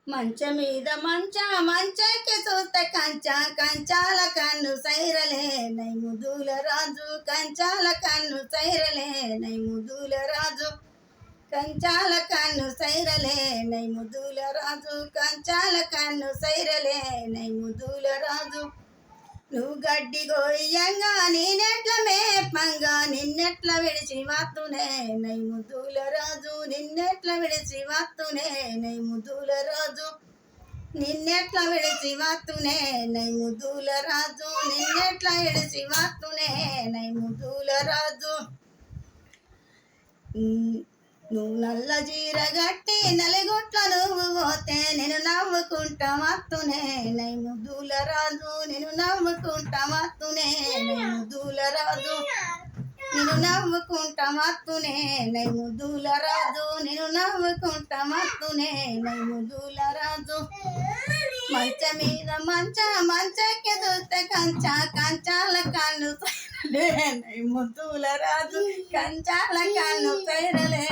మంచ మీద మంచకి చూస్తే కంచాల కన్ను సైరలే నై ముదుల రాజు కంచాల కన్ను సైరలే నై ముదుల రాజు కంచాల కన్ను సైరలే నై ముదుల రాజు కంచాల కన్ను సైరలే నై ముదుల రాజు నువ్వు గడ్డి గోయంగా నేనెట్ల మేపంగా నిన్నెట్ల విడిచి వత్తునే నై ముదుల రాజు నిన్నెట్ల విడిచి వత్తునే నై ముదుల రాజు నిన్నెట్ల విడిచి వత్తునే నై ముదుల రాజు నిన్నెట్ల విడిచి వత్తునే నై ముదుల రాజు నువ్వు నల్ల జీర గట్టి నలుగుట్ల నువ్వు పోతే నేను నవ్వుకుంటా మత్తునే నై ముదుల రాజు నేను నవ్వుకుంటా మత్తునే నై ముదుల రాజు నేను నవ్వుకుంటా మత్తునే నై ముదుల రాజు నేను నవ్వుకుంటా మత్తునే నై ముదుల రాజు మంచ మీద మంచకి చూస్తే కంచాల కన్ను సైరలే నై ముద్దుల రాజు కంచాల కన్ను సైరలే